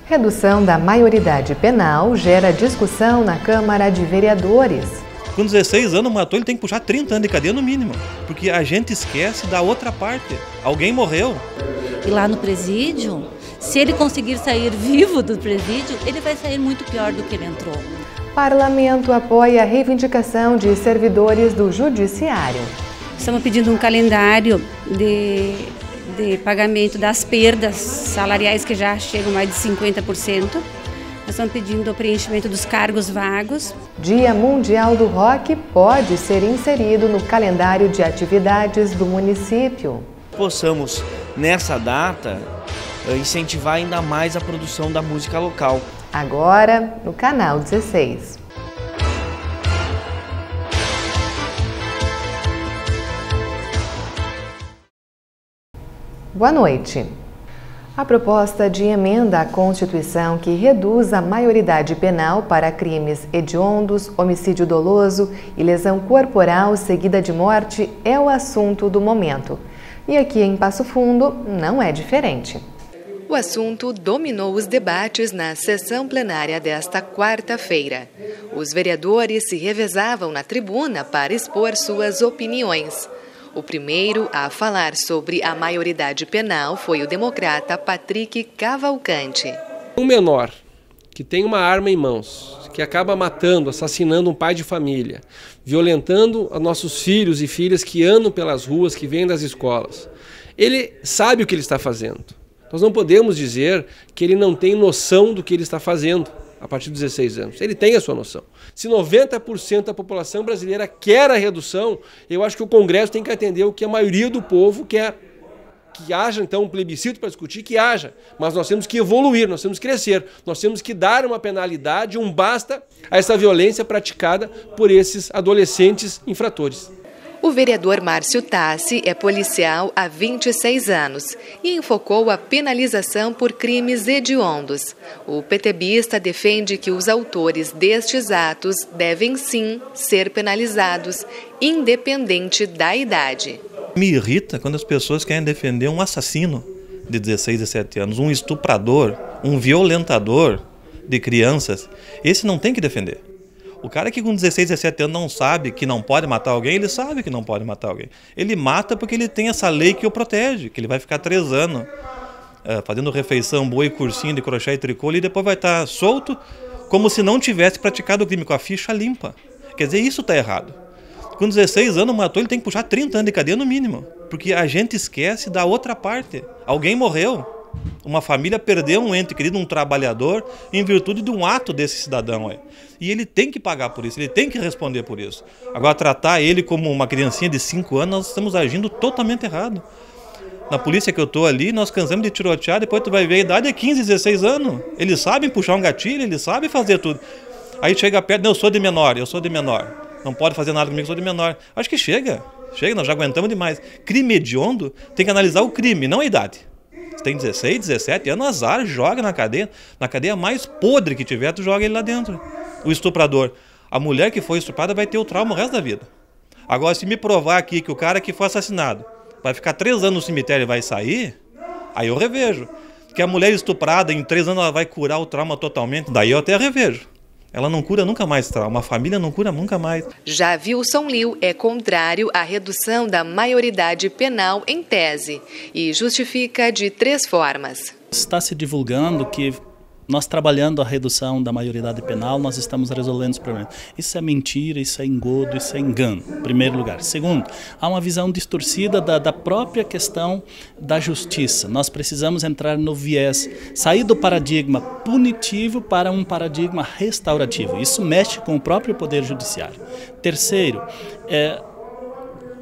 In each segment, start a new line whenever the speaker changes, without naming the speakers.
Redução da maioridade penal gera discussão na Câmara de Vereadores.
Com 16 anos matou, ele tem que puxar 30 anos de cadeia no mínimo, porque a gente esquece da outra parte. Alguém morreu.
E lá no presídio, se ele conseguir sair vivo do presídio, ele vai sair muito pior do que ele entrou.
Parlamento apoia a reivindicação de servidores do Judiciário.
Estamos pedindo um calendário de pagamento das perdas salariais que já chegam a mais de 50%. Nós estamos pedindo o preenchimento dos cargos vagos.
Dia Mundial do Rock pode ser inserido no calendário de atividades do município.
Possamos, nessa data, incentivar ainda mais a produção da música local.
Agora, no Canal 16. Boa noite. A proposta de emenda à Constituição que reduz a maioridade penal para crimes hediondos, homicídio doloso e lesão corporal seguida de morte é o assunto do momento. E aqui em Passo Fundo não é diferente. O assunto dominou os debates na sessão plenária desta quarta-feira. Os vereadores se revezavam na tribuna para expor suas opiniões. O primeiro a falar sobre a maioridade penal foi o democrata Patrick Cavalcante.
Um menor que tem uma arma em mãos, que acaba matando, assassinando um pai de família, violentando os nossos filhos e filhas que andam pelas ruas, que vêm das escolas, ele sabe o que ele está fazendo. Nós não podemos dizer que ele não tem noção do que ele está fazendo a partir dos 16 anos. Ele tem a sua noção. Se 90% da população brasileira quer a redução, eu acho que o Congresso tem que atender o que a maioria do povo quer. Que haja, então, um plebiscito para discutir, que haja. Mas nós temos que evoluir, nós temos que crescer. Nós temos que dar uma penalidade, um basta a essa violência praticada por esses adolescentes infratores.
O vereador Márcio Tassi é policial há 26 anos e enfocou a penalização por crimes hediondos. O PTBista defende que os autores destes atos devem sim ser penalizados, independente da idade.
Me irrita quando as pessoas querem defender um assassino de 16, 17 anos, um estuprador, um violentador de crianças. Esse não tem que defender. O cara que com 16, 17 anos não sabe que não pode matar alguém, ele sabe que não pode matar alguém. Ele mata porque ele tem essa lei que o protege, que ele vai ficar 3 anos fazendo refeição, boa e cursinho de crochê e tricô, e depois vai estar solto como se não tivesse praticado o crime, com a ficha limpa. Quer dizer, isso está errado. Com 16 anos matou, ele tem que puxar 30 anos de cadeia no mínimo, porque a gente esquece da outra parte. Alguém morreu. Uma família perdeu um ente querido, um trabalhador, em virtude de um ato desse cidadão aí. E ele tem que pagar por isso, ele tem que responder por isso. Agora, tratar ele como uma criancinha de 5 anos, nós estamos agindo totalmente errado. Na polícia que eu estou ali, nós cansamos de tirotear, depois tu vai ver, a idade é 15, 16 anos. Eles sabem puxar um gatilho, eles sabem fazer tudo. Aí chega perto, não, eu sou de menor. Não pode fazer nada comigo, eu sou de menor. Acho que chega, nós já aguentamos demais. Crime hediondo, tem que analisar o crime, não a idade. Você tem 16, 17 anos, azar, joga na cadeia mais podre que tiver, tu joga ele lá dentro. O estuprador, a mulher que foi estuprada vai ter o trauma o resto da vida. Agora, se me provar aqui que o cara que foi assassinado vai ficar 3 anos no cemitério e vai sair, aí eu revejo. Que a mulher estuprada, em 3 anos ela vai curar o trauma totalmente, daí eu até revejo. Ela não cura nunca mais trauma, a família não cura nunca mais.
Já Wilson Liu é contrário à redução da maioridade penal em tese e justifica de 3 formas.
Está se divulgando que nós trabalhando a redução da maioridade penal, nós estamos resolvendo os problemas. Isso é mentira, isso é engodo, isso é engano, em primeiro lugar. Segundo, há uma visão distorcida da própria questão da justiça. Nós precisamos entrar no viés, sair do paradigma punitivo para um paradigma restaurativo. Isso mexe com o próprio Poder Judiciário. Terceiro,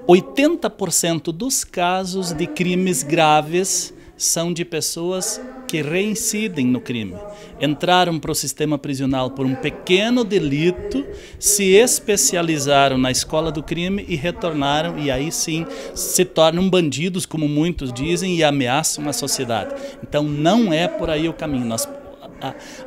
80% dos casos de crimes graves são de pessoas que reincidem no crime. Entraram para o sistema prisional por um pequeno delito, se especializaram na escola do crime e retornaram, e aí sim se tornam bandidos, como muitos dizem, e ameaçam a sociedade. Então não é por aí o caminho.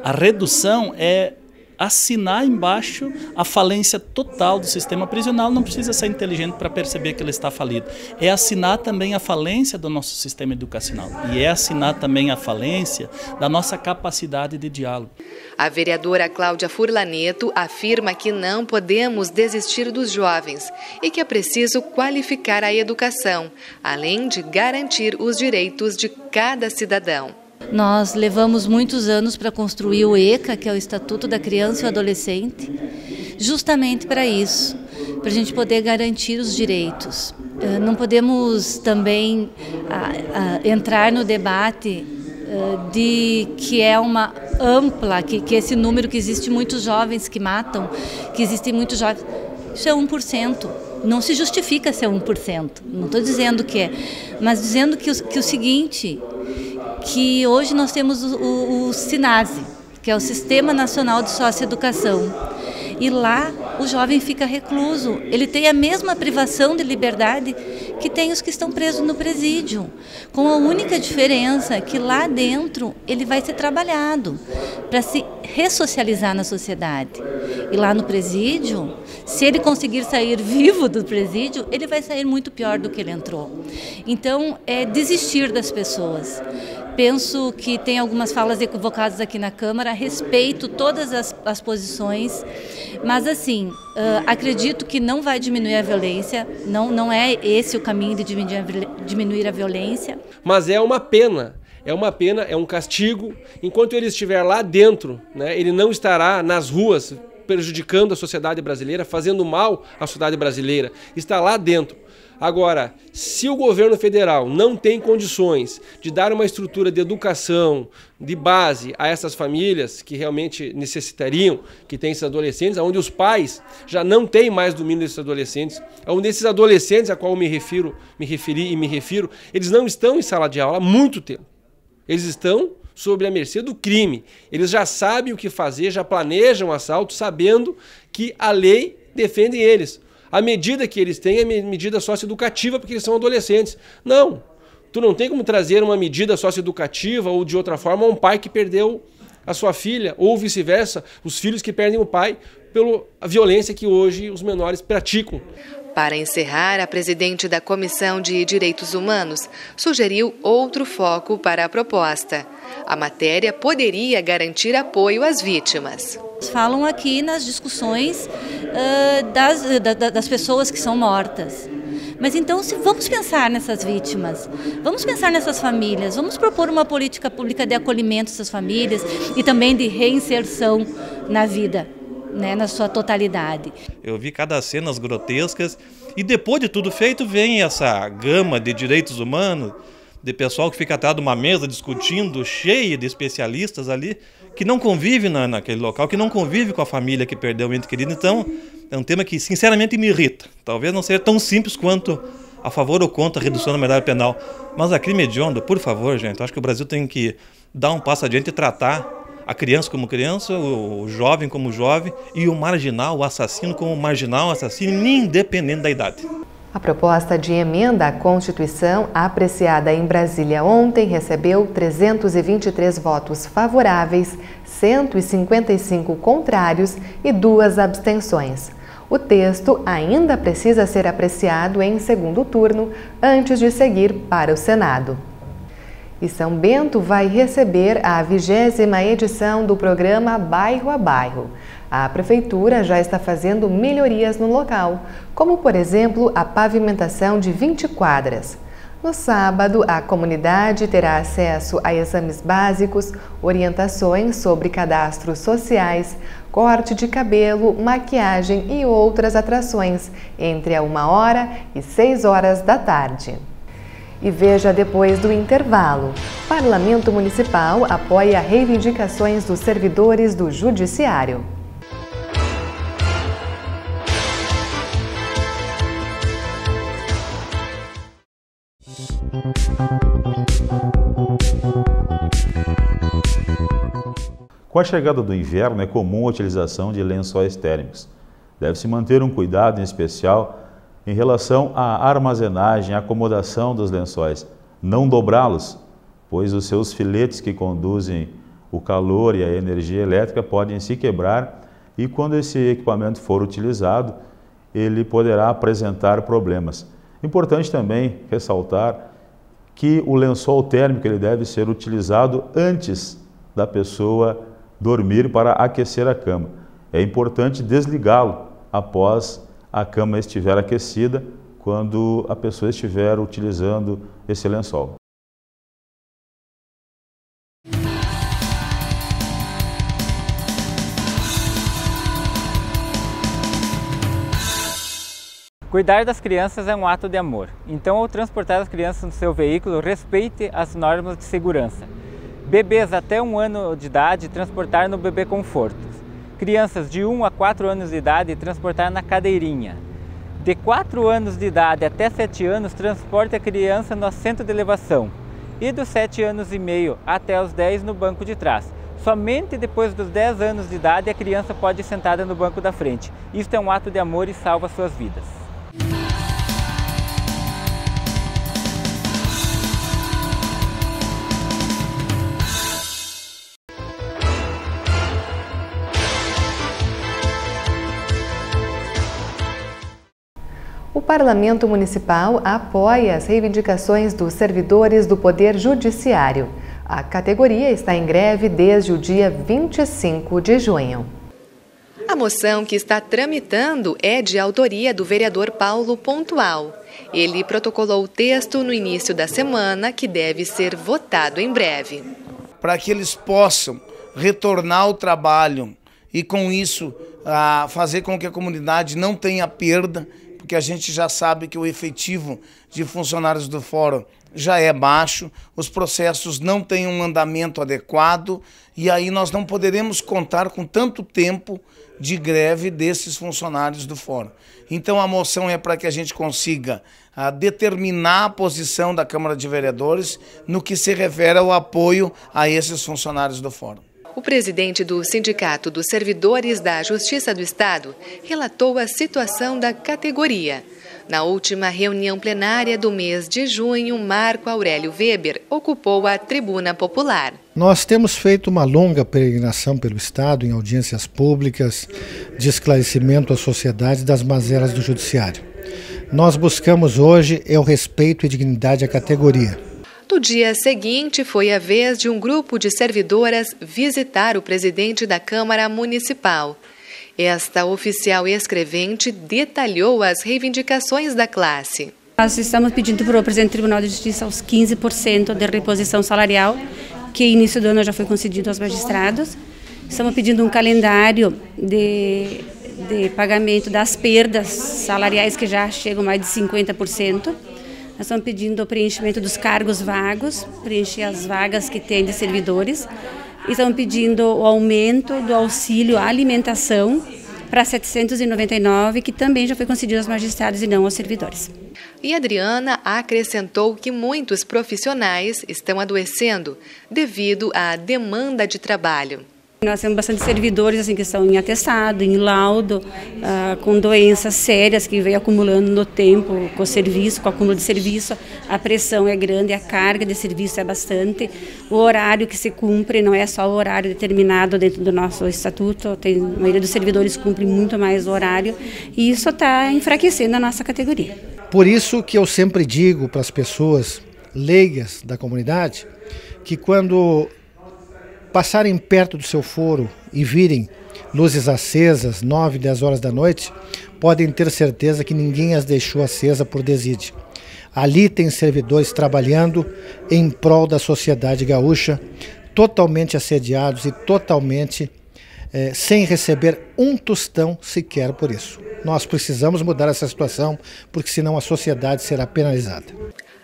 A redução é assinar embaixo a falência total do sistema prisional. Não precisa ser inteligente para perceber que ele está falido. É assinar também a falência do nosso sistema educacional e é assinar também a falência da nossa capacidade de diálogo.
A vereadora Cláudia Furlaneto afirma que não podemos desistir dos jovens e que é preciso qualificar a educação, além de garantir os direitos de cada cidadão.
Nós levamos muitos anos para construir o ECA, que é o Estatuto da Criança e do Adolescente, justamente para isso, para a gente poder garantir os direitos. Não podemos também entrar no debate de que é uma ampla, que esse número que existe muitos jovens que matam, que existem muitos jovens, isso é 1%. Não se justifica ser 1%, não estou dizendo que é, mas dizendo que o seguinte, que hoje nós temos o SINASE, que é o Sistema Nacional de Socioeducação, e lá o jovem fica recluso, ele tem a mesma privação de liberdade que tem os que estão presos no presídio, com a única diferença que lá dentro ele vai ser trabalhado para se ressocializar na sociedade. E lá no presídio, se ele conseguir sair vivo do presídio, ele vai sair muito pior do que ele entrou. Então, é desistir das pessoas. Penso que tem algumas falas equivocadas aqui na Câmara, respeito todas as posições, mas assim, acredito que não vai diminuir a violência, não é esse o caminho de diminuir a violência.
Mas é uma pena, é um castigo. Enquanto ele estiver lá dentro, né, ele não estará nas ruas prejudicando a sociedade brasileira, fazendo mal à sociedade brasileira, está lá dentro. Agora, se o governo federal não tem condições de dar uma estrutura de educação, de base a essas famílias que realmente necessitariam, que tem esses adolescentes, onde os pais já não têm mais domínio desses adolescentes, onde esses adolescentes a qual eu me refiro, eles não estão em sala de aula há muito tempo. Eles estão sob a mercê do crime. Eles já sabem o que fazer, já planejam o assalto, sabendo que a lei defende eles. A medida que eles têm é medida socioeducativa porque eles são adolescentes. Não, tu não tem como trazer uma medida socioeducativa ou de outra forma a um pai que perdeu a sua filha ou vice-versa, os filhos que perdem o pai pela violência que hoje os menores praticam.
Para encerrar, a presidente da Comissão de Direitos Humanos sugeriu outro foco para a proposta. A matéria poderia garantir apoio às vítimas.
Falam aqui nas discussões das pessoas que são mortas. Mas então, vamos pensar nessas vítimas, vamos pensar nessas famílias, vamos propor uma política pública de acolhimento dessas famílias e também de reinserção na vida, né, na sua totalidade.
Eu vi cada cenas grotescas e depois de tudo feito vem essa gama de direitos humanos, de pessoal que fica atrás de uma mesa discutindo, cheia de especialistas ali, que não convive naquele local, que não convive com a família que perdeu o ente querido. Então, é um tema que sinceramente me irrita. Talvez não seja tão simples quanto a favor ou contra a redução da maioridade penal. Mas a crime hediondo, por favor, gente, eu acho que o Brasil tem que dar um passo adiante e tratar a criança como criança, o jovem como jovem e o marginal, o assassino como marginal, assassino, independente da idade.
A proposta de emenda à Constituição, apreciada em Brasília ontem, recebeu 323 votos favoráveis, 155 contrários e 2 abstenções. O texto ainda precisa ser apreciado em segundo turno antes de seguir para o Senado. E São Bento vai receber a 20ª edição do programa Bairro a Bairro. A Prefeitura já está fazendo melhorias no local, como, por exemplo, a pavimentação de 20 quadras. No sábado, a comunidade terá acesso a exames básicos, orientações sobre cadastros sociais, corte de cabelo, maquiagem e outras atrações, entre a 1h e 6h da tarde. E veja depois do intervalo. Parlamento Municipal apoia reivindicações dos servidores do Judiciário.
Com a chegada do inverno, é comum a utilização de lençóis térmicos. Deve-se manter um cuidado em especial em relação à armazenagem e acomodação dos lençóis. Não dobrá-los, pois os seus filetes que conduzem o calor e a energia elétrica podem se quebrar e quando esse equipamento for utilizado, ele poderá apresentar problemas. Importante também ressaltar que o lençol térmico ele deve ser utilizado antes da pessoa dormir para aquecer a cama. É importante desligá-lo após a cama estiver aquecida, quando a pessoa estiver utilizando esse lençol.
Cuidar das crianças é um ato de amor. Então, ao transportar as crianças no seu veículo, respeite as normas de segurança. Bebês até 1 ano de idade, transportar no bebê conforto. Crianças de 1 a 4 anos de idade, transportar na cadeirinha. De 4 anos de idade até 7 anos, transporte a criança no assento de elevação. E dos 7 anos e meio até os 10 no banco de trás. Somente depois dos 10 anos de idade a criança pode ir sentada no banco da frente. Isto é um ato de amor e salva suas vidas.
O Parlamento Municipal apoia as reivindicações dos servidores do Poder Judiciário. A categoria está em greve desde o dia 25 de junho. A moção que está tramitando é de autoria do vereador Paulo Pontual. Ele protocolou o texto no início da semana, que deve ser votado em breve.
Para que eles possam retornar ao trabalho e, com isso, fazer com que a comunidade não tenha perda, porque a gente já sabe que o efetivo de funcionários do fórum já é baixo, os processos não têm um andamento adequado e aí nós não poderemos contar com tanto tempo de greve desses funcionários do fórum. Então a moção é para que a gente consiga determinar a posição da Câmara de Vereadores no que se refere ao apoio a esses funcionários do fórum.
O presidente do Sindicato dos Servidores da Justiça do Estado relatou a situação da categoria. Na última reunião plenária do mês de junho, Marco Aurélio Weber ocupou a tribuna popular.
Nós temos feito uma longa peregrinação pelo Estado em audiências públicas de esclarecimento à sociedade das mazelas do Judiciário. Nós buscamos hoje o respeito e dignidade à categoria.
No dia seguinte, foi a vez de um grupo de servidoras visitar o presidente da Câmara Municipal. Esta oficial escrevente detalhou as reivindicações da classe.
Nós estamos pedindo para o presidente do Tribunal de Justiça os 15% de reposição salarial, que início do ano já foi concedido aos magistrados. Estamos pedindo um calendário de pagamento das perdas salariais, que já chegam a mais de 50%. Nós estamos pedindo o preenchimento dos cargos vagos, preencher as vagas que tem de servidores. E estamos pedindo o aumento do auxílio à alimentação para 799, que também já foi concedido aos magistrados e não aos servidores.
E Adriana acrescentou que muitos profissionais estão adoecendo devido à demanda de trabalho.
Nós temos bastante servidores assim, que estão em atestado, em laudo, com doenças sérias que vem acumulando no tempo, com o serviço, com o acúmulo de serviço. A pressão é grande, a carga de serviço é bastante. O horário que se cumpre não é só o horário determinado dentro do nosso estatuto, a maioria dos servidores cumpre muito mais o horário e isso está enfraquecendo a nossa categoria.
Por isso que eu sempre digo para as pessoas leigas da comunidade que quando passarem perto do seu foro e virem luzes acesas, 9, 10 horas da noite, podem ter certeza que ninguém as deixou acesa por desídia. Ali tem servidores trabalhando em prol da sociedade gaúcha, totalmente assediados e totalmente sem receber um tostão sequer por isso. Nós precisamos mudar essa situação, porque senão a sociedade será penalizada.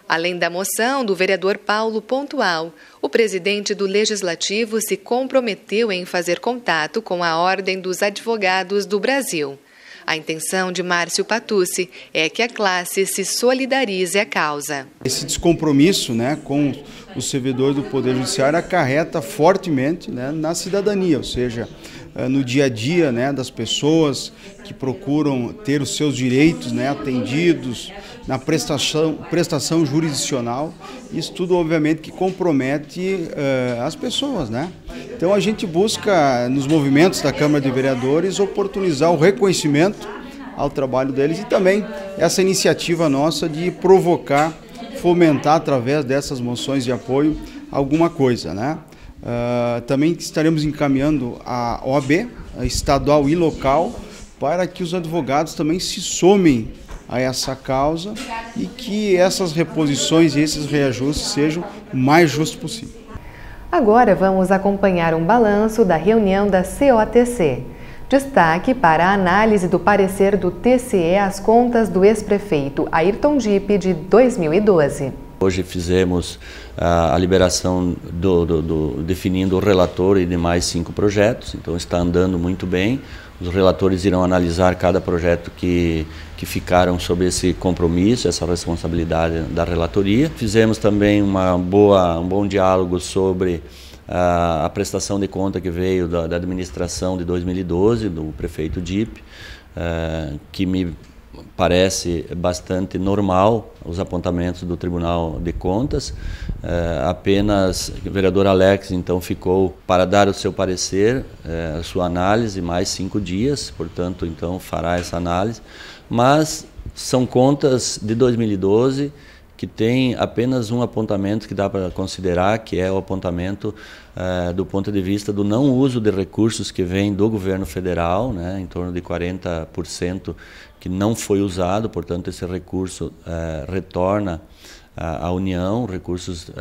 Além da moção do vereador Paulo Pontual, o presidente do Legislativo se comprometeu em fazer contato com a Ordem dos Advogados do Brasil. A intenção de Márcio Patucci é que a classe se solidarize à causa.
Esse descompromisso, com os servidores do Poder Judiciário acarreta fortemente, né, na cidadania, ou seja, no dia a dia, né, das pessoas que procuram ter os seus direitos, né, atendidos na prestação jurisdicional. Isso tudo, obviamente, que compromete as pessoas, né? Então a gente busca, nos movimentos da Câmara de Vereadores, oportunizar o reconhecimento ao trabalho deles e também essa iniciativa nossa de provocar, fomentar através dessas moções de apoio alguma coisa, né? Também estaremos encaminhando a OAB, a estadual e local, para que os advogados também se somem a essa causa e que essas reposições e esses reajustes sejam o mais justos possível.
Agora vamos acompanhar um balanço da reunião da COTC. Destaque para a análise do parecer do TCE às contas do ex-prefeito Ayrton Dipp de 2012.
Hoje fizemos a liberação definindo o relator e demais 5 projetos, então está andando muito bem. Os relatores irão analisar cada projeto que ficaram sob esse compromisso, essa responsabilidade da relatoria. Fizemos também um bom diálogo sobre a prestação de conta que veio da administração de 2012, do prefeito Dipp, que me parece bastante normal os apontamentos do Tribunal de Contas. Apenas o vereador Alex então ficou para dar o seu parecer, a sua análise, mais 5 dias, portanto então fará essa análise, mas são contas de 2012 que tem apenas um apontamento que dá para considerar, que é o apontamento do ponto de vista do não uso de recursos que vem do governo federal, né, em torno de 40% que não foi usado, portanto esse recurso retorna à União, recursos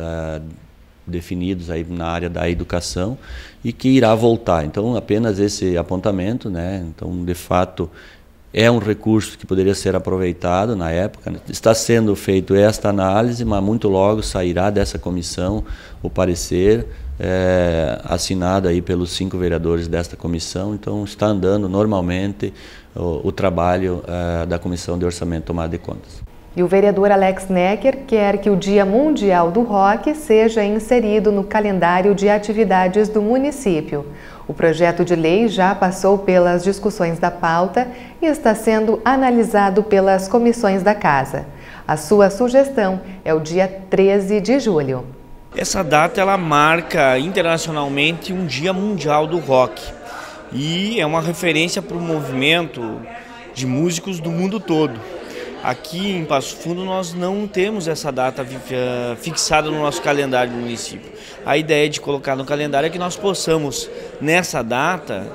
definidos aí na área da educação e que irá voltar. Então apenas esse apontamento, né, então de fato é um recurso que poderia ser aproveitado na época, né? Está sendo feita esta análise, mas muito logo sairá dessa comissão o parecer assinado aí pelos 5 vereadores desta comissão. Então está andando normalmente o trabalho da Comissão de Orçamento e Tomada de Contas.
E o vereador Alex Necker quer que o Dia Mundial do Rock seja inserido no calendário de atividades do município. O projeto de lei já passou pelas discussões da pauta e está sendo analisado pelas comissões da Casa. A sua sugestão é o dia 13 de julho.
Essa data ela marca internacionalmente um Dia Mundial do Rock e é uma referência para o movimento de músicos do mundo todo. Aqui em Passo Fundo nós não temos essa data fixada no nosso calendário do município. A ideia de colocar no calendário é que nós possamos, nessa data,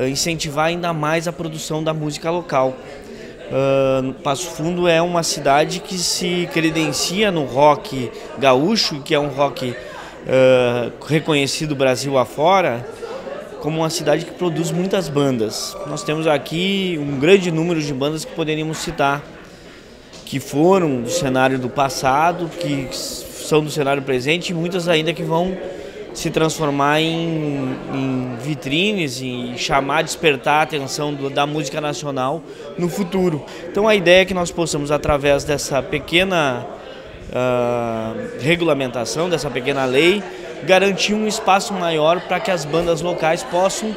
incentivar ainda mais a produção da música local. Passo Fundo é uma cidade que se credencia no rock gaúcho, que é um rock reconhecido Brasil afora, como uma cidade que produz muitas bandas. Nós temos aqui um grande número de bandas que poderíamos citar, que foram do cenário do passado, que são do cenário presente e muitas ainda que vão se transformar em vitrines e despertar a atenção da música nacional no futuro. Então a ideia é que nós possamos, através dessa pequena regulamentação, dessa pequena lei, garantir um espaço maior para que as bandas locais possam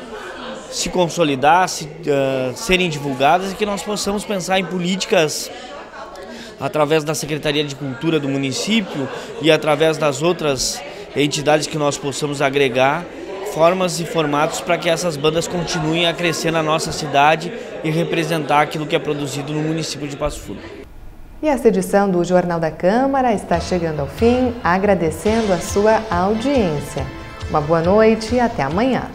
se consolidar, serem divulgadas e que nós possamos pensar em políticas através da Secretaria de Cultura do município e através das outras entidades que nós possamos agregar formas e formatos para que essas bandas continuem a crescer na nossa cidade e representar aquilo que é produzido no município de Passo Fundo.
E esta edição do Jornal da Câmara está chegando ao fim, agradecendo a sua audiência. Uma boa noite e até amanhã.